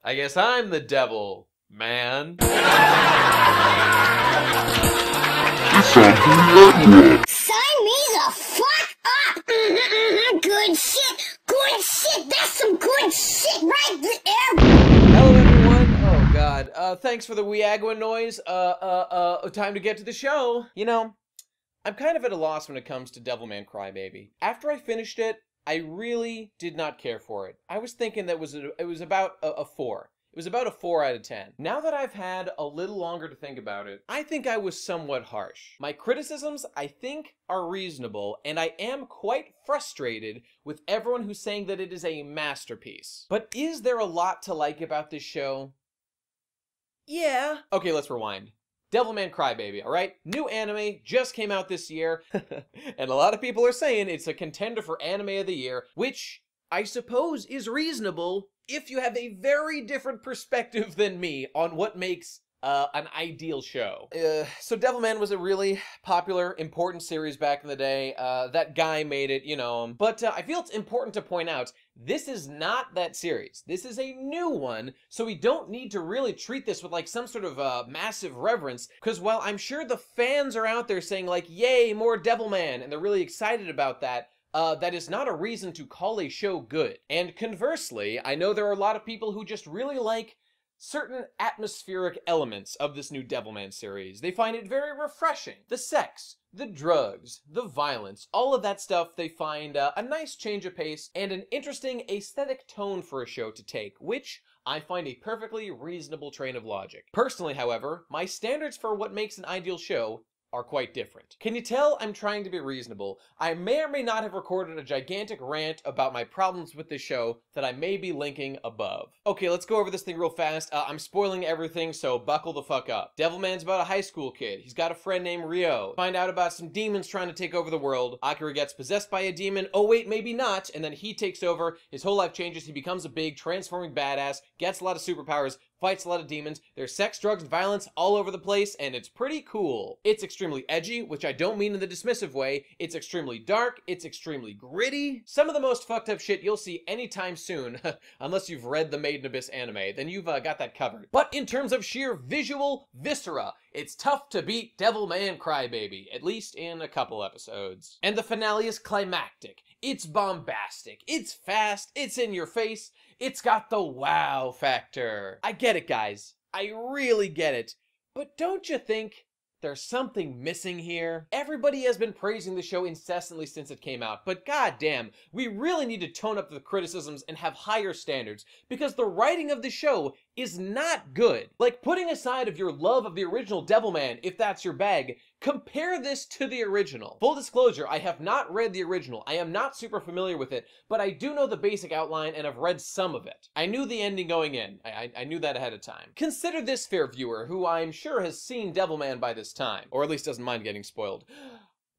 I guess I'm the devil, man. Sign me the fuck up! Good shit! Good shit! That's some good shit right there! Hello everyone! Oh god. Thanks for the WIAGW noise. Time to get to the show. You know, I'm kind of at a loss when it comes to Devilman Crybaby. After I finished it, I really did not care for it. I was thinking that it was about a 4. It was about a 4 out of 10. Now that I've had a little longer to think about it, I think I was somewhat harsh. My criticisms, I think, are reasonable, and I am quite frustrated with everyone who's saying that it is a masterpiece. But is there a lot to like about this show? Yeah. Okay, let's rewind. Devilman Crybaby, alright? New anime, just came out this year, and a lot of people are saying it's a contender for Anime of the Year, which I suppose is reasonable if you have a very different perspective than me on what makes an ideal show. So Devilman was a really popular, important series back in the day. That guy made it, you know. But I feel it's important to point out, this is not that series. This is a new one, so we don't need to really treat this with like some sort of massive reverence, because while I'm sure the fans are out there saying like, yay, more Devilman, and they're really excited about that, that is not a reason to call a show good. And conversely, I know there are a lot of people who just really like certain atmospheric elements of this new Devilman series. They find it very refreshing. The sex, the drugs, the violence, all of that stuff they find a nice change of pace and an interesting aesthetic tone for a show to take, which I find a perfectly reasonable train of logic. Personally, however, my standards for what makes an ideal show are quite different. Can you tell I'm trying to be reasonable? I may or may not have recorded a gigantic rant about my problems with this show that I may be linking above. Okay, let's go over this thing real fast. I'm spoiling everything, so buckle the fuck up. Devilman's about a high school kid. He's got a friend named Ryo. Find out about some demons trying to take over the world. Akira gets possessed by a demon. Oh wait, maybe not. And then he takes over. His whole life changes. He becomes a big, transforming badass, gets a lot of superpowers, fights a lot of demons. There's sex, drugs, and violence all over the place, and it's pretty cool. It's extremely edgy, which I don't mean in the dismissive way. It's extremely dark. It's extremely gritty. Some of the most fucked up shit you'll see anytime soon, unless you've read the Made in Abyss anime, then you've got that covered. But in terms of sheer visual viscera, it's tough to beat Devilman Crybaby, at least in a couple episodes. And the finale is climactic. It's bombastic. It's fast. It's in your face. It's got the wow factor. I get it, guys. I really get it. But don't you think there's something missing here? Everybody has been praising the show incessantly since it came out, but goddamn, we really need to tone up the criticisms and have higher standards, because the writing of the show is not good. Like, putting aside of your love of the original Devilman, if that's your bag, compare this to the original. Full disclosure, I have not read the original. I am not super familiar with it, but I do know the basic outline and have read some of it. I knew the ending going in. I knew that ahead of time. Consider this, fair viewer, who I'm sure has seen Devilman by this time, or at least doesn't mind getting spoiled.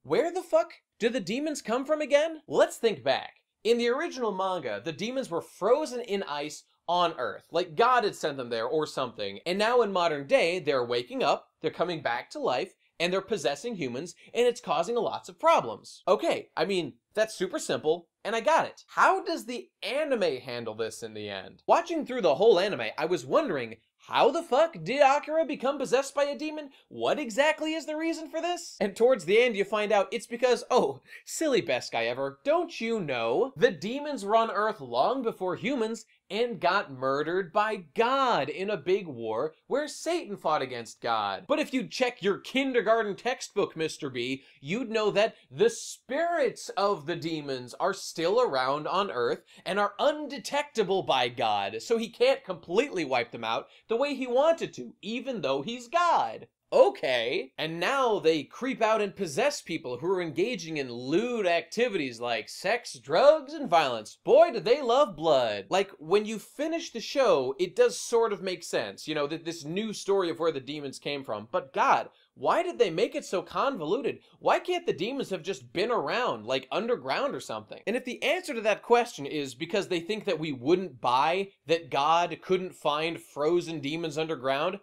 Where the fuck do the demons come from again? Let's think back. In the original manga, the demons were frozen in ice on Earth, like God had sent them there or something, and now in modern day, they're waking up, they're coming back to life, and they're possessing humans, and it's causing lots of problems. Okay, I mean, that's super simple, and I got it. How does the anime handle this in the end? Watching through the whole anime, I was wondering, how the fuck did Akira become possessed by a demon? What exactly is the reason for this? And towards the end, you find out it's because, oh, silly best guy ever, don't you know? The demons run Earth long before humans and got murdered by God in a big war where Satan fought against God. But if you'd check your kindergarten textbook, Mr. B, you'd know that the spirits of the demons are still around on Earth and are undetectable by God, so he can't completely wipe them out the way he wanted to, even though he's God. Okay. And now they creep out and possess people who are engaging in lewd activities like sex, drugs, and violence. Boy, do they love blood. Like, when you finish the show, it does sort of make sense, you know, this new story of where the demons came from. But God, why did they make it so convoluted? Why can't the demons have just been around, like underground or something? And if the answer to that question is because they think that we wouldn't buy that God couldn't find frozen demons underground,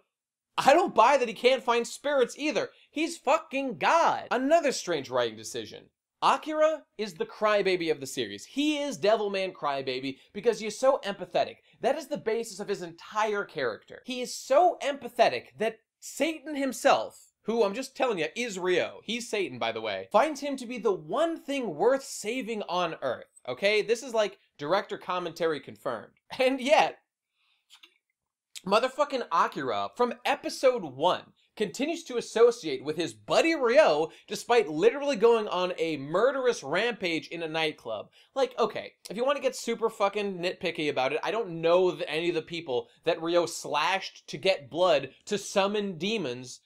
I don't buy that he can't find spirits either. He's fucking God. Another strange writing decision. Akira is the crybaby of the series. He is Devilman Crybaby because he is so empathetic. That is the basis of his entire character. He is so empathetic that Satan himself, who I'm just telling you is Ryo, he's Satan by the way, finds him to be the one thing worth saving on Earth. Okay? This is like director commentary confirmed. And yet, motherfucking Akira, from episode 1, continues to associate with his buddy Ryo despite literally going on a murderous rampage in a nightclub. Like, okay, if you want to get super fucking nitpicky about it, I don't know any of the people that Ryo slashed to get blood to summon demons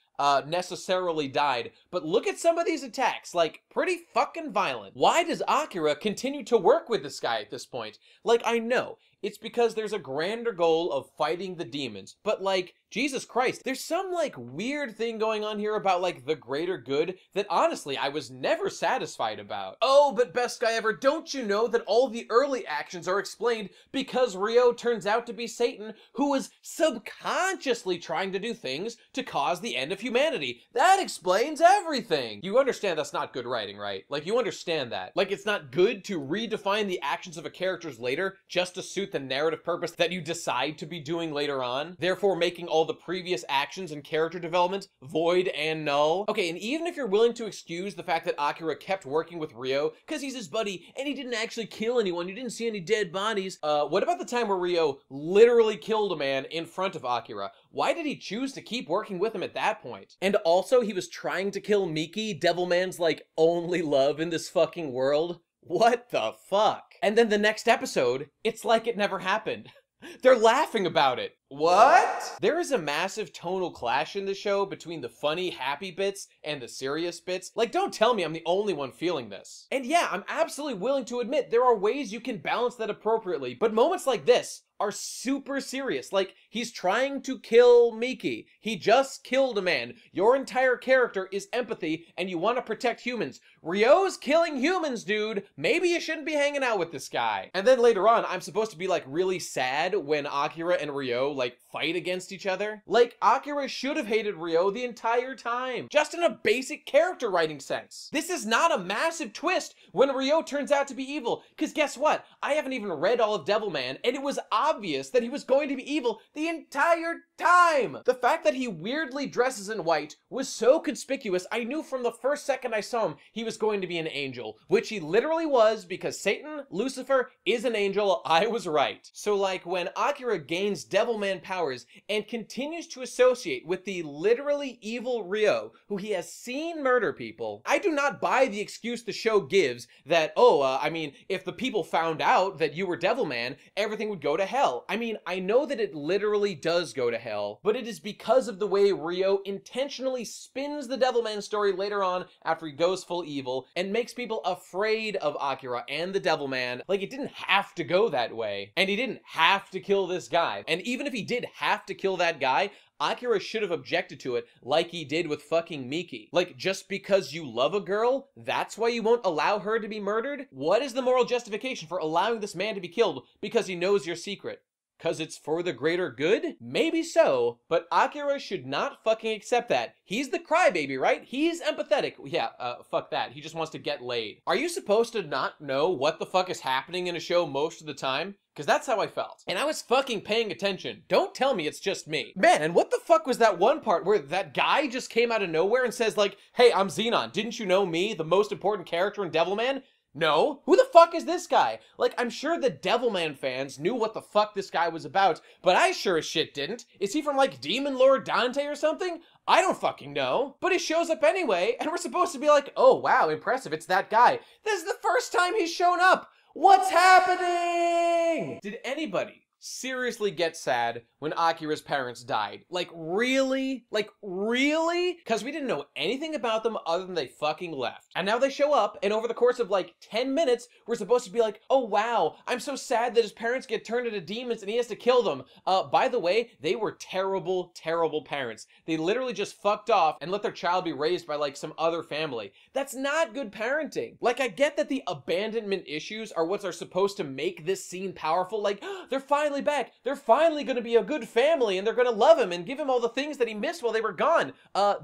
necessarily died, but look at some of these attacks, like, pretty fucking violent. Why does Akira continue to work with this guy at this point? Like, I know, it's because there's a grander goal of fighting the demons, but like, Jesus Christ, there's some like weird thing going on here about like the greater good that honestly I was never satisfied about. Oh, but best guy ever, don't you know that all the early actions are explained because Ryo turns out to be Satan, who was subconsciously trying to do things to cause the end of humanity. That explains everything. You understand that's not good writing, right? Like, you understand that. Like, it's not good to redefine the actions of a character's later just to suit the narrative purpose that you decide to be doing later on, therefore making all the previous actions and character development void and null. Okay, and even if you're willing to excuse the fact that Akira kept working with Ryo because he's his buddy and he didn't actually kill anyone, you didn't see any dead bodies, what about the time where Ryo literally killed a man in front of Akira? Why did he choose to keep working with him at that point? And also, he was trying to kill Miki, Devilman's like only love in this fucking world. What the fuck? And then the next episode, it's like it never happened. They're laughing about it. What? There is a massive tonal clash in the show between the funny, happy bits and the serious bits. Like, don't tell me I'm the only one feeling this. And yeah, I'm absolutely willing to admit there are ways you can balance that appropriately, but moments like this are super serious. Like, he's trying to kill Miki. He just killed a man. Your entire character is empathy, and you want to protect humans. Ryo's killing humans, dude. Maybe you shouldn't be hanging out with this guy. And then later on, I'm supposed to be, like, really sad when Akira and Ryo, like, fight against each other. Like, Akira should have hated Ryo the entire time. Just in a basic character writing sense. This is not a massive twist when Ryo turns out to be evil. Because guess what? I haven't even read all of Devilman, and it was obvious that he was going to be evil the entire time. The fact that he weirdly dresses in white was so conspicuous, I knew from the first second I saw him he was going to be an angel, which he literally was because Satan, Lucifer, is an angel. I was right. So like when Akira gains Devilman powers and continues to associate with the literally evil Ryo, who he has seen murder people, I do not buy the excuse the show gives that, I mean, if the people found out that you were Devilman, everything would go to hell. I mean, I know that it literally does go to hell, but it is because of the way Ryo intentionally spins the Devilman story later on after he goes full evil and makes people afraid of Akira and the Devilman. Like, it didn't have to go that way, and he didn't have to kill this guy. And even if he did have to kill that guy, Akira should have objected to it like he did with fucking Miki. Like, just because you love a girl, that's why you won't allow her to be murdered? What is the moral justification for allowing this man to be killed because he knows your secret? Because it's for the greater good? Maybe so, but Akira should not fucking accept that. He's the crybaby, right? He's empathetic. Yeah, fuck that. He just wants to get laid. Are you supposed to not know what the fuck is happening in a show most of the time? Because that's how I felt. And I was fucking paying attention. Don't tell me it's just me. Man, and what the fuck was that one part where that guy just came out of nowhere and says like, hey, I'm Xenon. Didn't you know me, the most important character in Devilman? No? Who the fuck is this guy? Like, I'm sure the Devilman fans knew what the fuck this guy was about, but I sure as shit didn't. Is he from, like, Demon Lord Dante or something? I don't fucking know. But he shows up anyway, and we're supposed to be like, oh, wow, impressive, it's that guy. This is the first time he's shown up. What's happening? Did anybody seriously get sad when Akira's parents died? Like, really? Like, really? Because we didn't know anything about them other than they fucking left. And now they show up, and over the course of, like, 10 minutes, we're supposed to be like, oh, wow, I'm so sad that his parents get turned into demons and he has to kill them. By the way, they were terrible, terrible parents. They literally just fucked off and let their child be raised by, like, some other family. That's not good parenting. Like, I get that the abandonment issues are what are supposed to make this scene powerful. Like, they're finally finally back. They're finally going to be a good family, and they're going to love him and give him all the things that he missed while they were gone.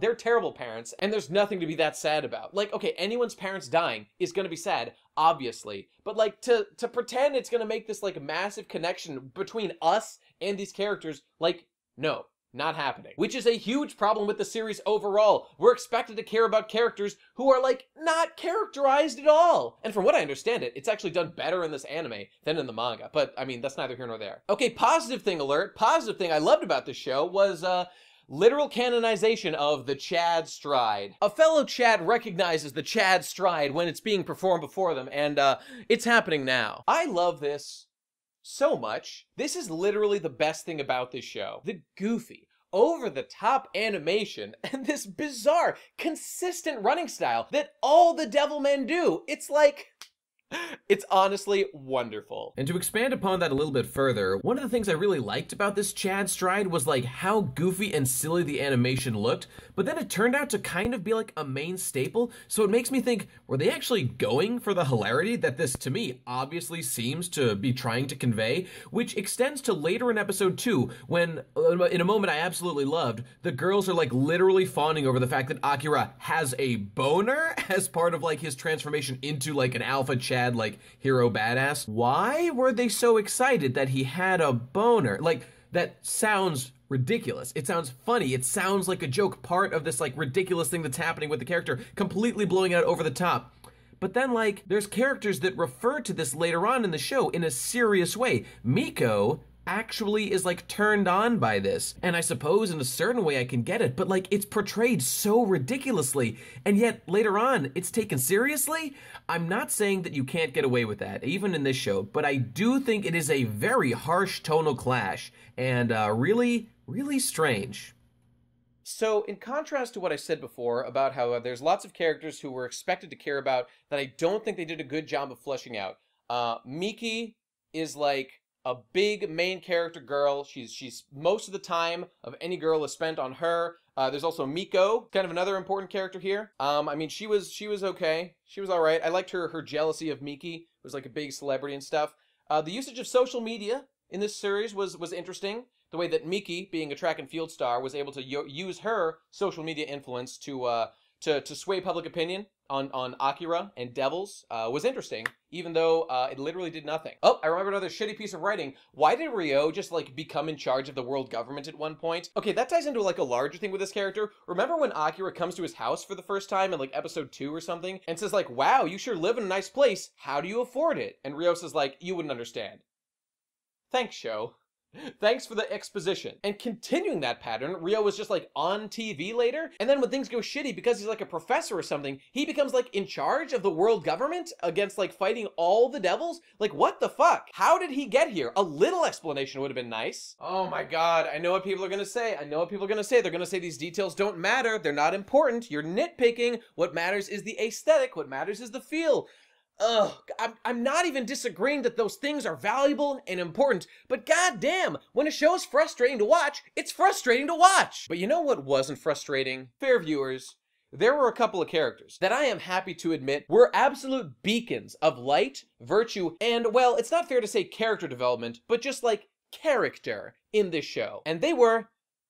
They're terrible parents, and there's nothing to be that sad about. Like, okay, anyone's parents dying is going to be sad, obviously, but like to pretend it's going to make this like massive connection between us and these characters, like, no. Not happening. Which is a huge problem with the series overall. We're expected to care about characters who are, like, not characterized at all. And from what I understand it's actually done better in this anime than in the manga. But, I mean, that's neither here nor there. Okay, positive thing alert. Positive thing I loved about this show was, literal canonization of the Chad stride. A fellow Chad recognizes the Chad stride when it's being performed before them, and, it's happening now. I love this so much. This is literally the best thing about this show. The goofy, over-the-top animation and this bizarre, consistent running style that all the Devilmen do. It's like... it's honestly wonderful. And to expand upon that a little bit further, one of the things I really liked about this Chad stride was like how goofy and silly the animation looked, but then it turned out to kind of be like a main staple, so it makes me think, were they actually going for the hilarity that this, to me, obviously seems to be trying to convey, which extends to later in episode 2, when, in a moment I absolutely loved, the girls are like literally fawning over the fact that Akira has a boner as part of like his transformation into like an alpha Chad like hero badass. Why were they so excited that he had a boner? Like, that sounds ridiculous. It sounds funny. It sounds like a joke, part of this like ridiculous thing that's happening with the character, completely blowing out over the top. But then, like, there's characters that refer to this later on in the show in a serious way. Miko actually is like turned on by this, and I suppose in a certain way I can get it, but like it's portrayed so ridiculously, and yet later on it's taken seriously. I'm not saying that you can't get away with that even in this show, but I do think it is a very harsh tonal clash and really strange. So in contrast to what I said before about how there's lots of characters who we're expected to care about that I don't think they did a good job of fleshing out, Miki is like a big main character girl. She's most of the time of any girl is spent on her. There's also Miko, kind of another important character here. I mean, she was okay. She was all right. I liked her jealousy of Miki. It was like a big celebrity and stuff. The usage of social media in this series was interesting. The way that Miki, being a track and field star, was able to use her social media influence to sway public opinion on Akira and Devils was interesting, even though it literally did nothing. Oh, I remember another shitty piece of writing. Why did Ryo just like become in charge of the world government at one point? Okay, that ties into like a larger thing with this character. Remember when Akira comes to his house for the first time in like episode 2 or something and says like, wow, you sure live in a nice place. How do you afford it? And Ryo says like, you wouldn't understand. Thanks, show. Thanks for the exposition. And continuing that pattern, Ryo was just like on TV later, and then when things go shitty because he's like a professor or something, he becomes like in charge of the world government against like fighting all the devils? Like, what the fuck? How did he get here? A little explanation would have been nice. Oh my god, I know what people are gonna say. They're gonna say these details don't matter. They're not important. You're nitpicking. What matters is the aesthetic. What matters is the feel. Ugh, I'm not even disagreeing that those things are valuable and important, but goddamn, when a show is frustrating to watch, it's frustrating to watch! But you know what wasn't frustrating? Fair viewers, there were a couple of characters that I am happy to admit were absolute beacons of light, virtue, and, well, it's not fair to say character development, but just like character in this show. And they were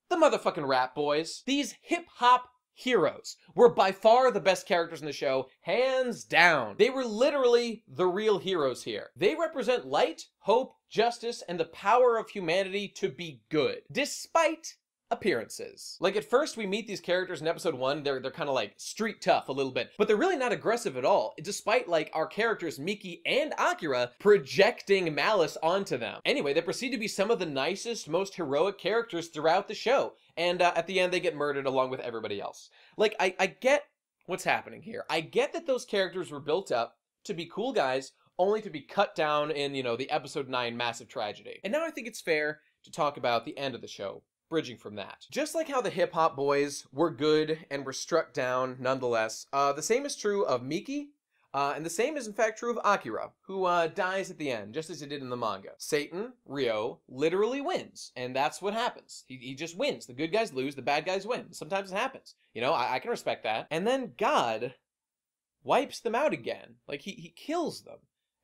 the motherfucking Rat Boys. These hip-hop heroes were by far the best characters in the show, hands down. They were literally the real heroes here. They represent light, hope, justice, and the power of humanity to be good, despite appearances. Like, at first we meet these characters in episode 1, they're kind of like street tough a little bit, but they're really not aggressive at all, despite like our characters Miki and Akira projecting malice onto them. Anyway, they proceed to be some of the nicest, most heroic characters throughout the show, and at the end they get murdered along with everybody else. Like, I get what's happening here. I get that those characters were built up to be cool guys, only to be cut down in, you know, the episode 9 massive tragedy. And now I think it's fair to talk about the end of the show, bridging from that. Just like how the hip-hop boys were good and were struck down nonetheless, the same is true of Miki, and the same is in fact true of Akira, who dies at the end, just as he did in the manga. Satan, Ryo, literally wins, and that's what happens. He just wins. The good guys lose, the bad guys win. Sometimes it happens. You know, I can respect that. And then God wipes them out again. Like, he kills them.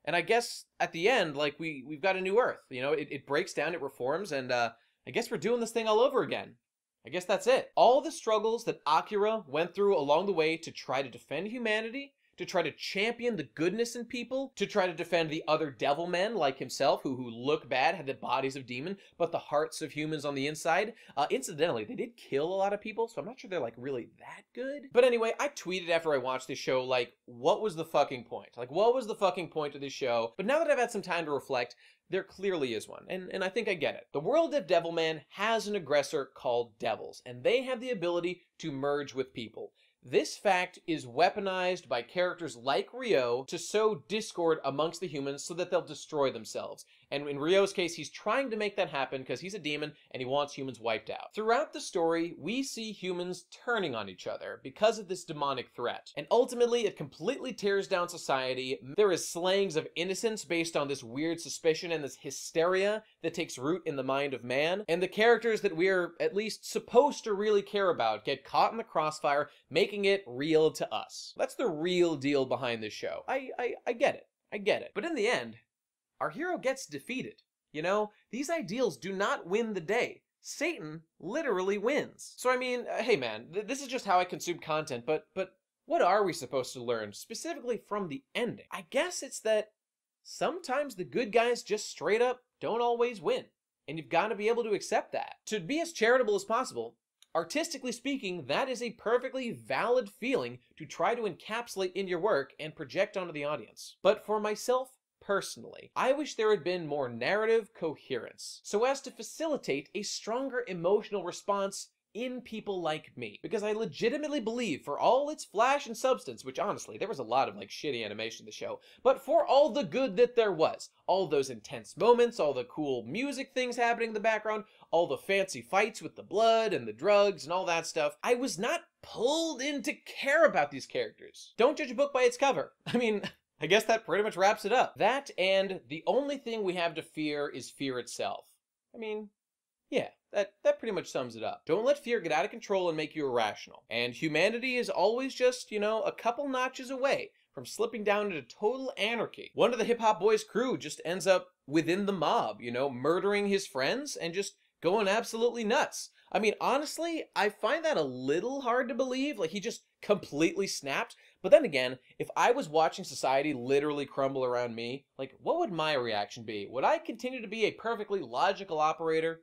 And I guess at the end, like, we've got a new Earth. You know, it breaks down, it reforms, and I guess we're doing this thing all over again. I guess that's it. All the struggles that Akira went through along the way to try to defend humanity, to try to champion the goodness in people, to try to defend the other devil men like himself, who look bad, had the bodies of demon, but the hearts of humans on the inside. Incidentally, they did kill a lot of people, so I'm not sure they're, like, really that good. But anyway, I tweeted after I watched this show, like, what was the fucking point? Like, what was the fucking point of this show? But now that I've had some time to reflect, there clearly is one, and I think I get it. The world of Devilman has an aggressor called devils, and they have the ability to merge with people. This fact is weaponized by characters like Ryo to sow discord amongst the humans so that they'll destroy themselves. And in Ryo's case, he's trying to make that happen because he's a demon and he wants humans wiped out. Throughout the story, we see humans turning on each other because of this demonic threat. And ultimately, it completely tears down society. There is slayings of innocence based on this weird suspicion and this hysteria that takes root in the mind of man. And the characters that we're at least supposed to really care about get caught in the crossfire, making it real to us. That's the real deal behind this show. I get it. I get it. But in the end, our hero gets defeated. You know, these ideals do not win the day. Satan literally wins. So I mean, hey man, this is just how I consume content, but what are we supposed to learn specifically from the ending? I guess it's that sometimes the good guys just straight up don't always win. And you've got to be able to accept that. To be as charitable as possible, artistically speaking, that is a perfectly valid feeling to try to encapsulate in your work and project onto the audience. But for myself, personally, I wish there had been more narrative coherence so as to facilitate a stronger emotional response in people like me. Because I legitimately believe, for all its flash and substance, which honestly, there was a lot of like shitty animation in the show, but for all the good that there was, all those intense moments, all the cool music things happening in the background, all the fancy fights with the blood and the drugs and all that stuff, I was not pulled in to care about these characters. Don't judge a book by its cover. I mean, I guess that pretty much wraps it up. That and the only thing we have to fear is fear itself. I mean, yeah, that pretty much sums it up. Don't let fear get out of control and make you irrational. And humanity is always just, you know, a couple notches away from slipping down into total anarchy. One of the Hip Hop Boys crew just ends up within the mob, you know, murdering his friends and just going absolutely nuts. I mean, honestly, I find that a little hard to believe. Like, he just completely snapped. But then again, if I was watching society literally crumble around me, like, what would my reaction be? Would I continue to be a perfectly logical operator?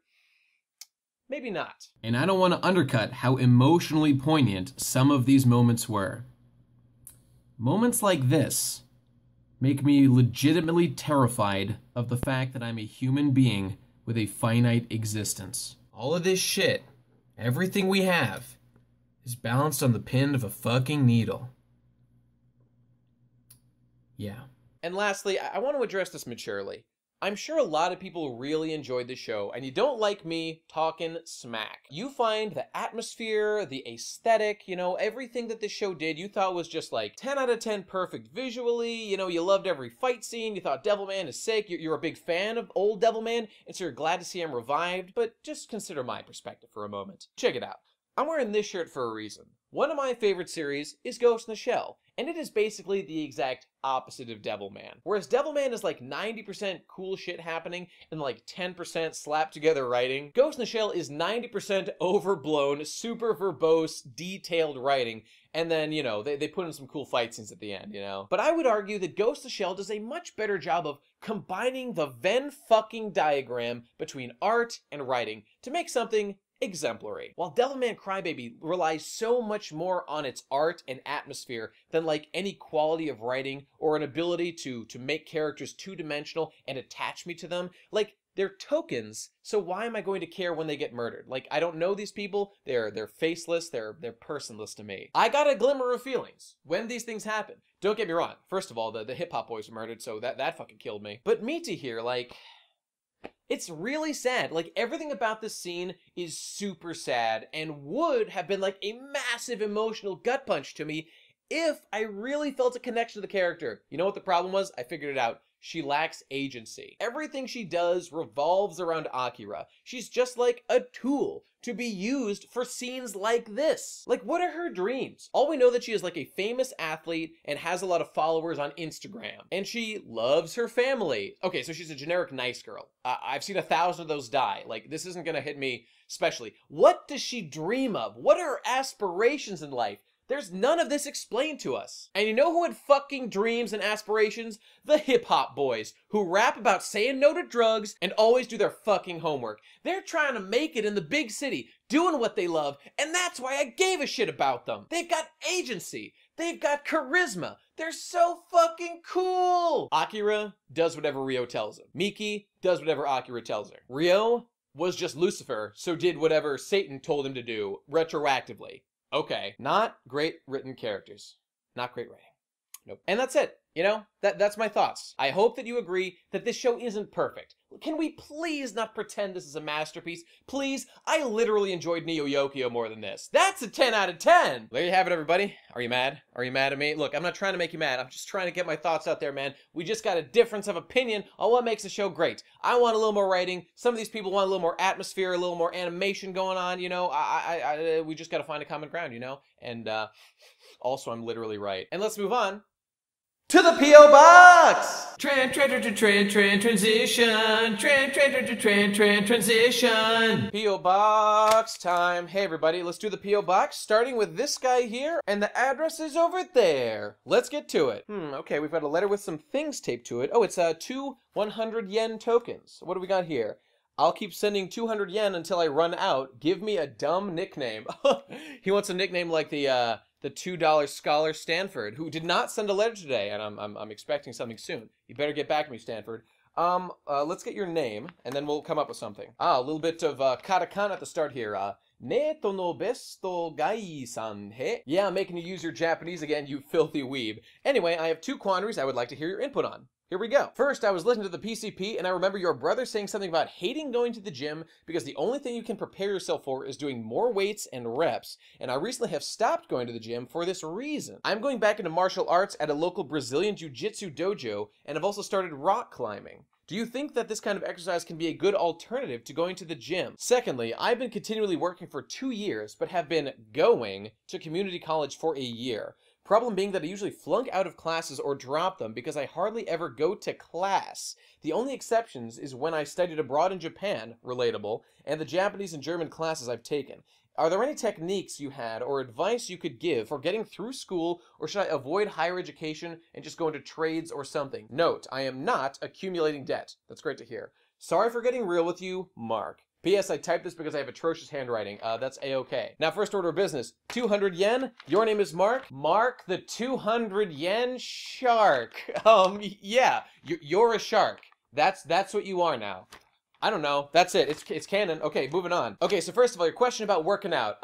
Maybe not. And I don't want to undercut how emotionally poignant some of these moments were. Moments like this make me legitimately terrified of the fact that I'm a human being with a finite existence. All of this shit, everything we have, is balanced on the pin of a fucking needle. Yeah. And lastly, I want to address this maturely. I'm sure a lot of people really enjoyed the show, and you don't like me talking smack. You find the atmosphere, the aesthetic, you know, everything that this show did, you thought was just like 10 out of 10 perfect visually, you know, you loved every fight scene, you thought Devilman is sick, you're a big fan of old Devilman, and so you're glad to see him revived, but just consider my perspective for a moment. Check it out. I'm wearing this shirt for a reason. One of my favorite series is Ghost in the Shell, and it is basically the exact opposite of Devilman. Whereas Devilman is like 90% cool shit happening and like 10% slapped together writing, Ghost in the Shell is 90% overblown, super verbose, detailed writing, and then, you know, they put in some cool fight scenes at the end, you know? But I would argue that Ghost in the Shell does a much better job of combining the Venn fucking diagram between art and writing to make something exemplary. While Devilman Crybaby relies so much more on its art and atmosphere than like any quality of writing or an ability to make characters two-dimensional and attach me to them, like, they're tokens, so why am I going to care when they get murdered? Like, I don't know these people, they're faceless, they're personless to me. I got a glimmer of feelings when these things happen. Don't get me wrong, first of all, the Hip Hop Boys were murdered, so that fucking killed me. But Mita here, like, it's really sad. Like, everything about this scene is super sad and would have been like a massive emotional gut punch to me if I really felt a connection to the character. You know what the problem was? I figured it out. she lacks agency. Everything she does revolves around Akira. She's just like a tool to be used for scenes like this. Like, what are her dreams? All we know that she is like a famous athlete and has a lot of followers on Instagram. And she loves her family. Okay, so she's a generic nice girl. I've seen 1,000 of those die. Like, this isn't gonna hit me especially. What does she dream of? What are her aspirations in life? There's none of this explained to us. And you know who had fucking dreams and aspirations? The hip-hop boys, who rap about saying no to drugs and always do their fucking homework. They're trying to make it in the big city, doing what they love, and that's why I gave a shit about them. They've got agency. They've got charisma. They're so fucking cool. Akira does whatever Ryo tells him. Miki does whatever Akira tells her. Ryo was just Lucifer, so did whatever Satan told him to do retroactively. Okay, not great written characters. Not great writing. Nope. And that's it. You know, that's my thoughts. I hope that you agree that this show isn't perfect. Can we please not pretend this is a masterpiece? Please, I literally enjoyed Neo Yokio more than this. That's a 10 out of 10! There you have it, everybody. Are you mad? Are you mad at me? Look, I'm not trying to make you mad. I'm just trying to get my thoughts out there, man. We just got a difference of opinion on what makes a show great. I want a little more writing. Some of these people want a little more atmosphere, a little more animation going on, you know. We just gotta find a common ground, you know? And, also, I'm literally right. And let's move on to the P.O. Box! Transition. P.O. Box time. Hey everybody, let's do the P.O. Box, starting with this guy here, and the address is over there. Let's get to it. Okay, we've got a letter with some things taped to it. Oh, it's 2 100 yen tokens. What do we got here? I'll keep sending 200 yen until I run out. Give me a dumb nickname. He wants a nickname like the $2 scholar Stanford, who did not send a letter today, and I'm expecting something soon. You better get back to me, Stanford. Let's get your name, and then we'll come up with something. A little bit of katakana at the start here. Neto no besto gai-san he. Yeah, I'm making you use your Japanese again, you filthy weeb. Anyway, I have 2 quandaries I would like to hear your input on. Here we go. First, I was listening to the PCP, and I remember your brother saying something about hating going to the gym because the only thing you can prepare yourself for is doing more weights and reps, and I recently have stopped going to the gym for this reason. I'm going back into martial arts at a local Brazilian jiu-jitsu dojo, and I've also started rock climbing. Do you think that this kind of exercise can be a good alternative to going to the gym? Secondly, I've been continually working for 2 years, but have been going to community college for a year. Problem being that I usually flunk out of classes or drop them because I hardly ever go to class. The only exceptions is when I studied abroad in Japan, relatable, and the Japanese and German classes I've taken. Are there any techniques you had or advice you could give for getting through school, or should I avoid higher education and just go into trades or something? Note, I am not accumulating debt. That's great to hear. Sorry for getting real with you, Mark. P.S. I typed this because I have atrocious handwriting. That's A-okay. Now, first order of business. 200 yen. Your name is Mark? Mark the 200 yen shark. Yeah. You're a shark. That's what you are now. I don't know. That's it. It's canon. Okay, moving on. Okay, so first of all, your question about working out.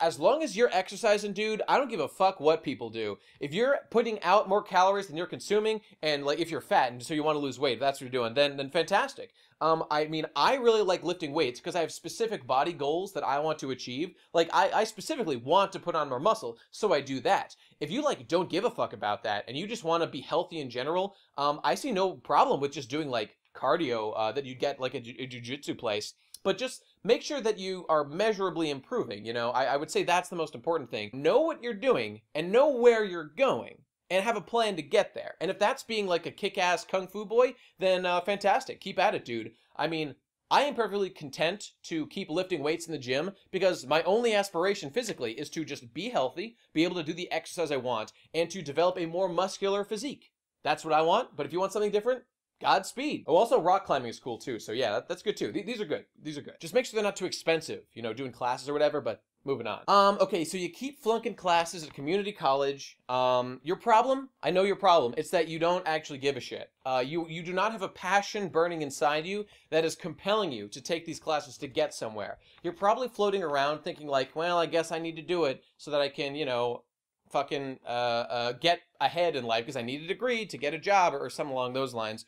As long as you're exercising, dude, I don't give a fuck what people do. If you're putting out more calories than you're consuming, and like if you're fat and so you want to lose weight, that's what you're doing, then fantastic. I mean, I really like lifting weights because I have specific body goals that I want to achieve. Like, I specifically want to put on more muscle, so I do that. If you, like, don't give a fuck about that and you just want to be healthy in general, I see no problem with just doing, like, cardio that you'd get, like, a jiu-jitsu place. But just make sure that you are measurably improving, you know? I would say that's the most important thing. Know what you're doing and know where you're going, and have a plan to get there. And if that's being like a kick-ass kung fu boy, then fantastic. Keep at it, dude. I mean, I am perfectly content to keep lifting weights in the gym because my only aspiration physically is to just be healthy, be able to do the exercise I want, and to develop a more muscular physique. That's what I want, but if you want something different, Godspeed. Oh, also rock climbing is cool too, so yeah, that's good too. These are good. These are good. Just make sure they're not too expensive, you know, doing classes or whatever, but moving on. Okay, so you keep flunking classes at community college. Your problem? I know your problem. It's that you don't actually give a shit. You do not have a passion burning inside you that is compelling you to take these classes to get somewhere. You're probably floating around thinking like, well, I guess I need to do it so that I can, you know, fucking get ahead in life because I need a degree to get a job or something along those lines.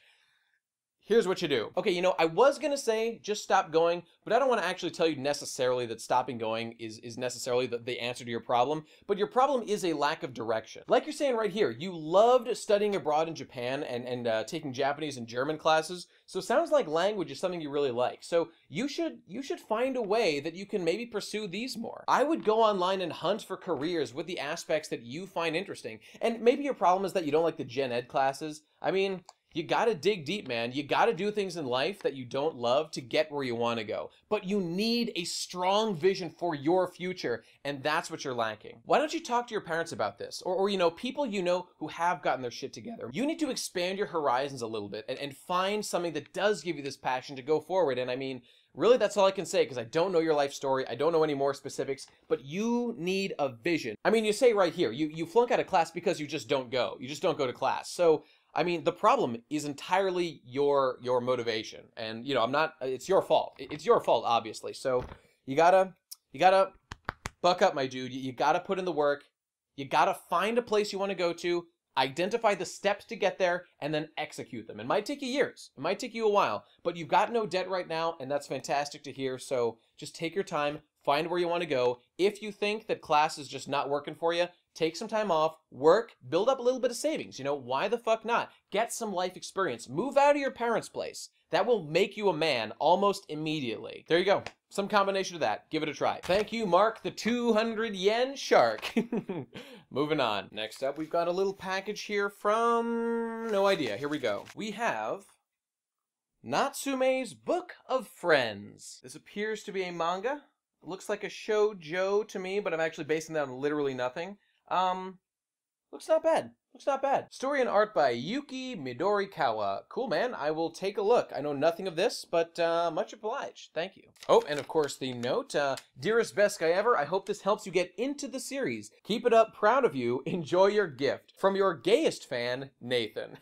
Here's what you do. Okay, you know, I was gonna say just stop going, but I don't want to actually tell you necessarily that stopping going is necessarily the answer to your problem, but your problem is a lack of direction. Like you're saying right here, you loved studying abroad in Japan and taking Japanese and German classes, so it sounds like language is something you really like. So you should find a way that you can maybe pursue these more. I would go online and hunt for careers with the aspects that you find interesting, and maybe your problem is that you don't like the gen ed classes. I mean, you gotta dig deep, man. You gotta do things in life that you don't love to get where you want to go. But you need a strong vision for your future, and that's what you're lacking. Why don't you talk to your parents about this? Or you know, people you know who have gotten their shit together. You need to expand your horizons a little bit and find something that does give you this passion to go forward. And I mean, really, that's all I can say, because I don't know your life story. I don't know any more specifics, but you need a vision. I mean, you say right here, you flunk out of class because you just don't go. You just don't go to class. So, I mean, the problem is entirely your motivation, and you know, it's your fault. It's your fault, obviously. So you gotta buck up, my dude. You gotta put in the work. You gotta find a place you want to go to, identify the steps to get there, and then execute them. It might take you years. It might take you a while, but you've got no debt right now, and that's fantastic to hear. So just take your time, find where you want to go. If you think that class is just not working for you, take some time off, work, build up a little bit of savings. You know, why the fuck not? Get some life experience. Move out of your parents' place. That will make you a man almost immediately. There you go. Some combination of that. Give it a try. Thank you, Mark, the 200 yen shark. Moving on. Next up, we've got a little package here from... no idea. Here we go. We have Natsume's Book of Friends. This appears to be a manga. It looks like a shoujo to me, but I'm actually basing that on literally nothing. Looks not bad. Looks not bad. Story and art by Yuki Midorikawa. Cool, man. I will take a look. I know nothing of this, but much obliged. Thank you. Oh, and of course the note. Dearest best guy ever, I hope this helps you get into the series. Keep it up. Proud of you. Enjoy your gift. From your gayest fan, Nathan.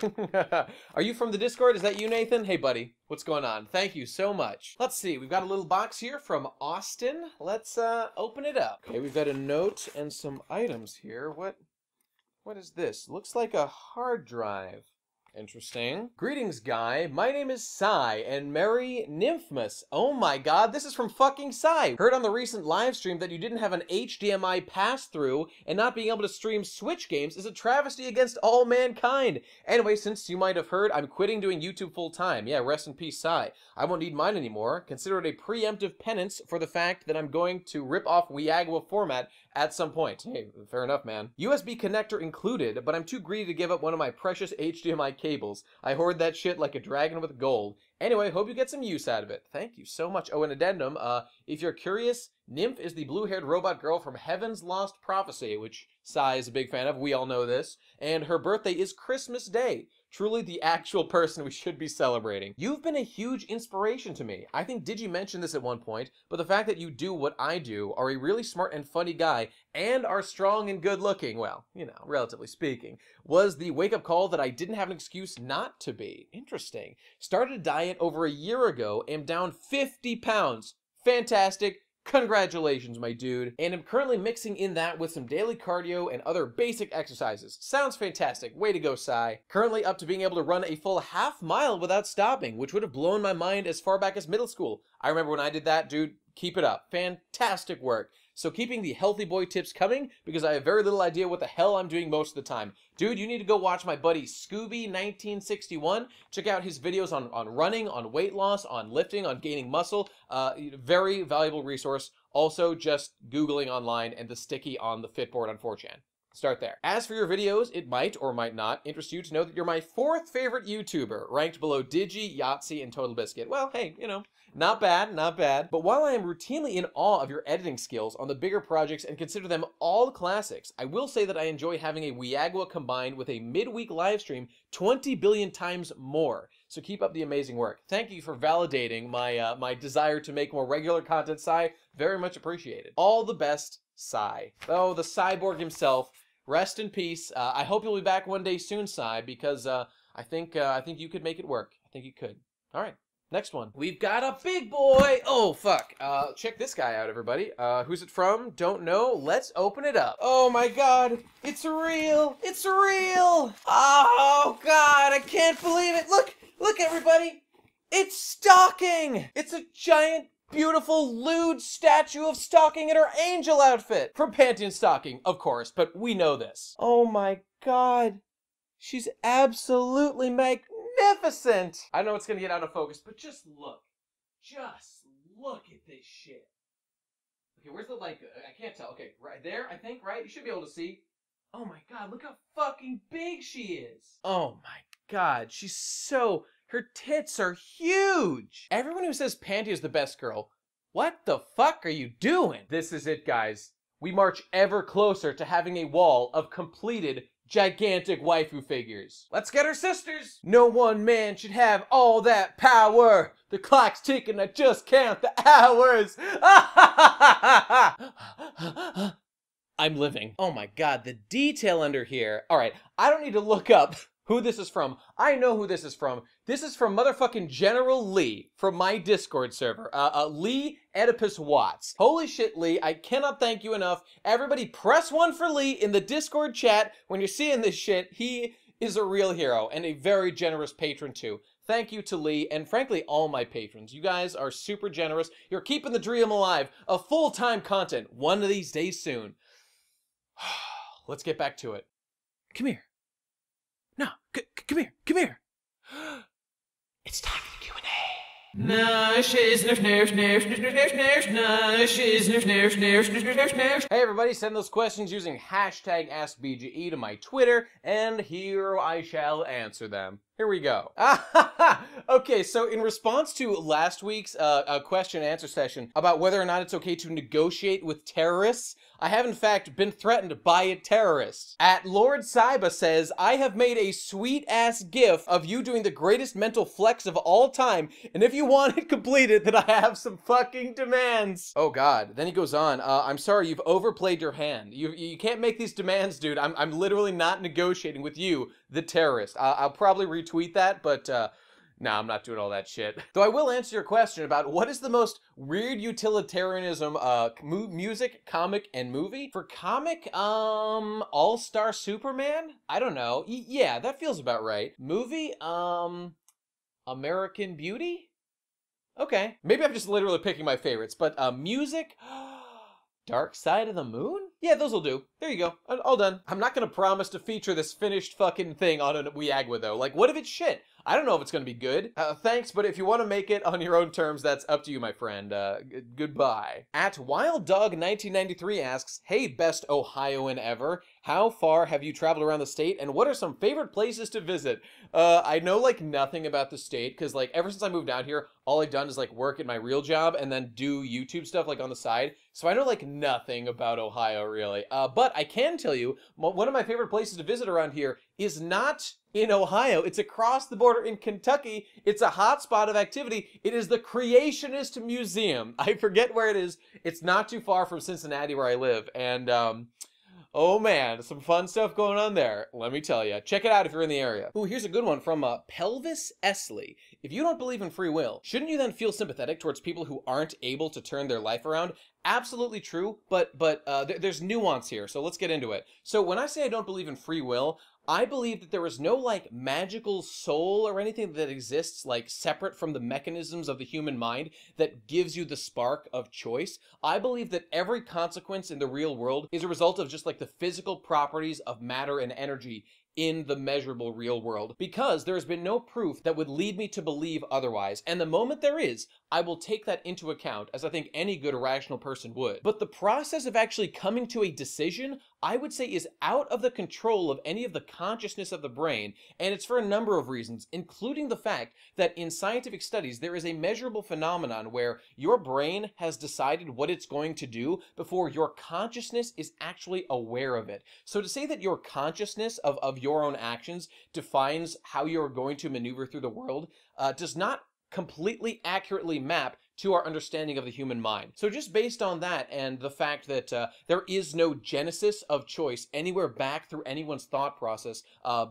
Are you from the Discord? Is that you, Nathan? Hey, buddy. What's going on? Thank you so much. Let's see. We've got a little box here from Austin. Let's open it up. Okay, we've got a note and some items here. What is this? Looks like a hard drive. Interesting. Greetings, Guy. My name is Sai, and Merry Nymphmas. Oh my god, this is from fucking Sai. Heard on the recent live stream that you didn't have an HDMI pass-through, and not being able to stream Switch games is a travesty against all mankind. Anyway, since you might have heard, I'm quitting doing YouTube full-time. Yeah, rest in peace, Sai. I won't need mine anymore. Consider it a preemptive penance for the fact that I'm going to rip off WIAGW format at some point. Hey, fair enough, man. USB connector included, but I'm too greedy to give up one of my precious HDMI cables. I hoard that shit like a dragon with gold. Anyway, hope you get some use out of it. Thank you so much. Oh, an addendum. If you're curious, Nymph is the blue-haired robot girl from Heaven's Lost Prophecy, which Sai is a big fan of. We all know this. And her birthday is Christmas Day. Truly the actual person we should be celebrating. You've been a huge inspiration to me. I think Digi mentioned this at one point, but the fact that you do what I do, are a really smart and funny guy, and are strong and good looking, well, you know, relatively speaking, was the wake-up call that I didn't have an excuse not to be. Interesting. Started a diet over a year ago, am down 50 pounds. Fantastic. Congratulations, my dude. And I'm currently mixing in that with some daily cardio and other basic exercises. Sounds fantastic. Way to go, Sai. Currently up to being able to run a full half mile without stopping, which would have blown my mind as far back as middle school. I remember when I did that, dude. Keep it up. Fantastic work. So keeping the healthy boy tips coming, because I have very little idea what the hell I'm doing most of the time. Dude, you need to go watch my buddy Scooby1961. Check out his videos on running, on weight loss, on lifting, on gaining muscle. Very valuable resource. Also, just Googling online and the sticky on the Fitboard on 4chan. Start there. As for your videos, it might or might not interest you to know that you're my 4th favorite YouTuber, ranked below Digi, Yahtzee, and Total Biscuit. Well, hey, you know, not bad, not bad. But while I am routinely in awe of your editing skills on the bigger projects and consider them all classics, I will say that I enjoy having a WIAGW combined with a midweek live stream 20 billion times more. So keep up the amazing work. Thank you for validating my my desire to make more regular content, Sai. Very much appreciated. All the best, Sai. Oh, the cyborg himself. Rest in peace. I hope you'll be back one day soon, Sai, because I think you could make it work. I think you could. All right. Next one. We've got a big boy. Oh, fuck. Check this guy out, everybody. Who's it from? Don't know. Let's open it up. Oh, my God. It's real. It's real. Oh, God. I can't believe it. Look. Look, everybody. It's stalking! It's a giant, beautiful, lewd statue of stalking in her angel outfit. From Pantheon Stalking, of course, but we know this. Oh my god. She's absolutely magnificent! I know it's gonna get out of focus, but just look. Just look at this shit. Okay, where's the light? I can't tell. Okay, right there, I think, right? You should be able to see. Oh my god, look how fucking big she is. Oh my god, she's so... Her tits are huge! Everyone who says Panty is the best girl, what the fuck are you doing? This is it, guys. We march ever closer to having a wall of completed gigantic waifu figures. Let's get her sisters! No one man should have all that power. The clock's ticking, I just count the hours. I'm living. Oh my god, the detail under here. Alright, I don't need to look up who this is from. I know who this is from. This is from motherfucking General Lee from my Discord server. Lee Oedipus Watts. Holy shit, Lee. I cannot thank you enough. Everybody press 1 for Lee in the Discord chat when you're seeing this shit. He is a real hero and a very generous patron too. Thank you to Lee and frankly all my patrons. You guys are super generous. You're keeping the dream alive of full-time content one of these days soon. Let's get back to it. Come here. No, come here, come here. It's time for the Q&A. Hey everybody, send those questions using hashtag AskBGE to my Twitter, and here I shall answer them. Here we go. Okay, so in response to last week's question and answer session about whether or not it's okay to negotiate with terrorists, I have in fact been threatened by a terrorist. At Lord Saiba says, I have made a sweet-ass gif of you doing the greatest mental flex of all time, and if you want it completed, then I have some fucking demands. Oh god. Then he goes on, I'm sorry, you've overplayed your hand. You can't make these demands, dude. I'm literally not negotiating with you, the terrorist. I'll probably retweet that, but nah, I'm not doing all that shit. Though I will answer your question about what is the most weird utilitarianism music, comic, and movie. For comic, All-Star Superman? I don't know. Yeah, that feels about right. Movie, American Beauty? Okay. Maybe I'm just literally picking my favorites, but music? Dark Side of the Moon? Yeah, those will do. There you go. All done. I'm not gonna promise to feature this finished fucking thing on a WIAGW though. Like, what if it's shit? I don't know if it's gonna be good. Thanks, but if you want to make it on your own terms, that's up to you, my friend. Goodbye. At WildDog1993 asks, hey, best Ohioan ever. How far have you traveled around the state, and what are some favorite places to visit? I know, like, nothing about the state, because, like, ever since I moved down here, all I've done is, like, work at my real job and then do YouTube stuff, like, on the side. So I know, like, nothing about Ohio, really. But I can tell you, one of my favorite places to visit around here is not in Ohio. It's across the border in Kentucky. It's a hotspot of activity. It is the Creationist Museum. I forget where it is. It's not too far from Cincinnati where I live. And, oh man, some fun stuff going on there, let me tell you. Check it out if you're in the area. Ooh, here's a good one from Pelvis Esley. If you don't believe in free will, shouldn't you then feel sympathetic towards people who aren't able to turn their life around? Absolutely true, but there's nuance here, so let's get into it. So when I say I don't believe in free will, I believe that there is no, like, magical soul or anything that exists, like, separate from the mechanisms of the human mind that gives you the spark of choice. I believe that every consequence in the real world is a result of just, like, the physical properties of matter and energy in the measurable real world, because there has been no proof that would lead me to believe otherwise, and the moment there is, I will take that into account, as I think any good rational person would. But the process of actually coming to a decision, I would say, is out of the control of any of the consciousness of the brain, and it's for a number of reasons, including the fact that in scientific studies, there is a measurable phenomenon where your brain has decided what it's going to do before your consciousness is actually aware of it. So to say that your consciousness of your own actions defines how you're going to maneuver through the world does not completely accurately map to our understanding of the human mind. So just based on that and the fact that there is no genesis of choice anywhere back through anyone's thought process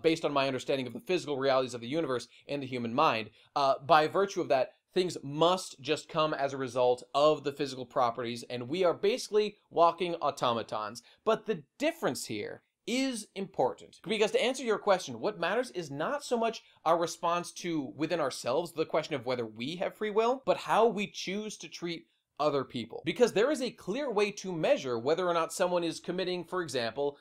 based on my understanding of the physical realities of the universe and the human mind, by virtue of that, things must just come as a result of the physical properties, and we are basically walking automatons. But the difference here is important. Because to answer your question, what matters is not so much our response to within ourselves, the question of whether we have free will, but how we choose to treat other people. Because there is a clear way to measure whether or not someone is committing, for example,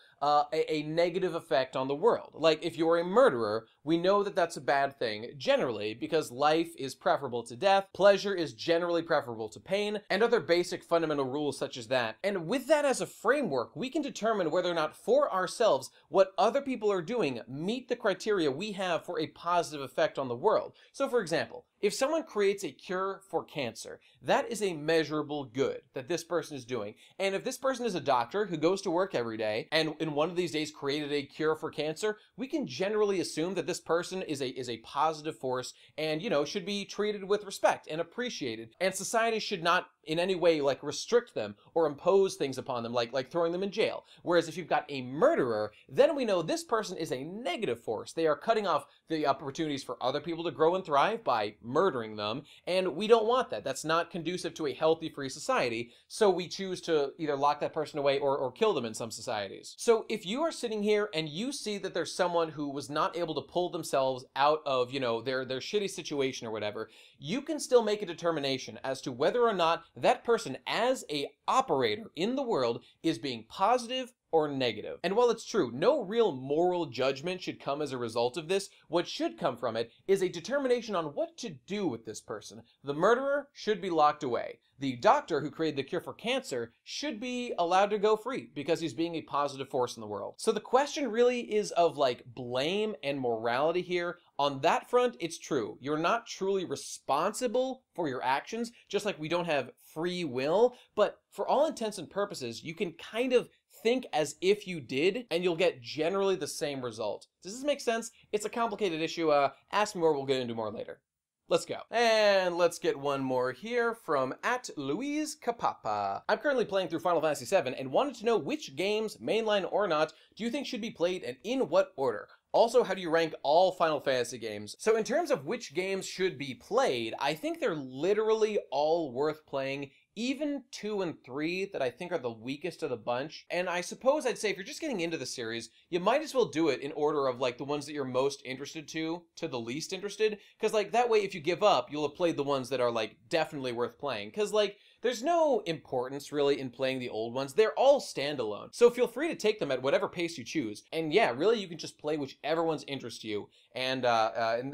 a negative effect on the world. Like if you're a murderer, we know that that's a bad thing generally because life is preferable to death, pleasure is generally preferable to pain, and other basic fundamental rules such as that. And with that as a framework, we can determine whether or not for ourselves what other people are doing meet the criteria we have for a positive effect on the world. So for example, if someone creates a cure for cancer, that is a measurable good that this person is doing. And if this person is a doctor who goes to work every day and in one of these days created a cure for cancer, we can generally assume that this person is a positive force and, you know, should be treated with respect and appreciated. And society should not in any way like restrict them or impose things upon them like throwing them in jail. Whereas if you've got a murderer, then we know this person is a negative force. They are cutting off the opportunities for other people to grow and thrive by murdering them, and we don't want that. That's not conducive to a healthy, free society, so we choose to either lock that person away or kill them in some societies. So if you are sitting here and you see that there's someone who was not able to pull themselves out of, you know, their shitty situation or whatever, you can still make a determination as to whether or not that person as a operator in the world is being positive or negative. And while it's true, no real moral judgment should come as a result of this, what should come from it is a determination on what to do with this person. The murderer should be locked away. The doctor who created the cure for cancer should be allowed to go free because he's being a positive force in the world. So the question really is of like blame and morality here. On that front, it's true. You're not truly responsible for your actions, just like we don't have free will, but for all intents and purposes, you can kind of think as if you did, and you'll get generally the same result. Does this make sense? It's a complicated issue. Ask me more, we'll get into more later. Let's go. And let's get one more here from @LuisCapapa. I'm currently playing through Final Fantasy VII and wanted to know which games, mainline or not, do you think should be played and in what order? Also, how do you rank all Final Fantasy games? So in terms of which games should be played, I think they're literally all worth playing, even 2 and 3 that I think are the weakest of the bunch. And I suppose I'd say if you're just getting into the series, you might as well do it in order of like the ones that you're most interested to the least interested. Because like that way, if you give up, you'll have played the ones that are like definitely worth playing. Because like there's no importance really in playing the old ones. They're all standalone. So feel free to take them at whatever pace you choose. And yeah, really you can just play whichever ones interest you. And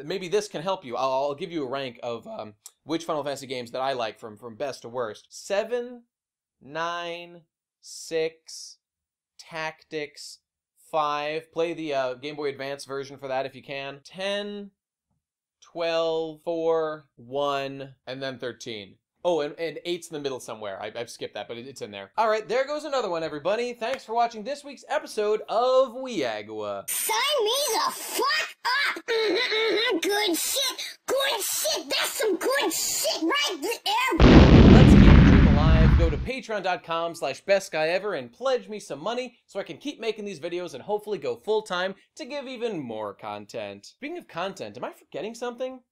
maybe this can help you. I'll give you a rank of which Final Fantasy games that I like from best to worst. 7, 9, 6, Tactics, 5. Play the Game Boy Advance version for that if you can. 10, 12, 4, 1, and then 13. Oh, and 8's in the middle somewhere. I've skipped that, but it's in there. All right, there goes another one, everybody. Thanks for watching this week's episode of WIAGW. Sign me the fuck up! Good shit! Good shit! That's some good shit right there! Let's keep the dream alive. Go to patreon.com/bestguyever and pledge me some money so I can keep making these videos and hopefully go full-time to give even more content. Speaking of content, am I forgetting something?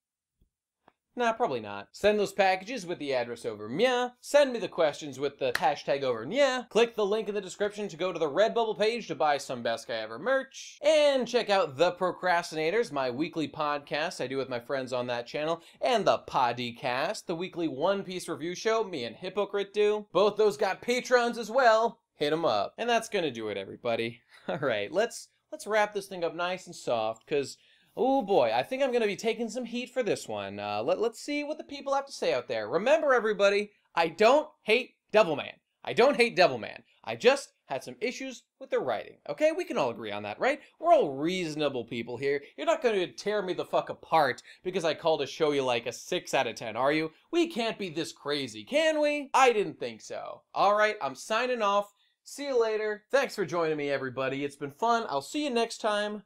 Nah, probably not. Send those packages with the address over Nya. Send me the questions with the hashtag over Nya. Click the link in the description to go to the Redbubble page to buy some Best Guy Ever merch. And check out The Procrastinators, my weekly podcast I do with my friends on that channel. And the Poddycast, the weekly One Piece review show me and Hypocrite do. Both those got patrons as well. Hit them up. And that's gonna do it, everybody. All right, let's wrap this thing up nice and soft, because oh boy, I think I'm going to be taking some heat for this one. Let's see what the people have to say out there. Remember, everybody, I don't hate Devilman. I don't hate Devilman. I just had some issues with the writing. Okay, we can all agree on that, right? We're all reasonable people here. You're not going to tear me the fuck apart because I called a show you like a 6 out of 10, are you? We can't be this crazy, can we? I didn't think so. All right, I'm signing off. See you later. Thanks for joining me, everybody. It's been fun. I'll see you next time.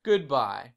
Goodbye.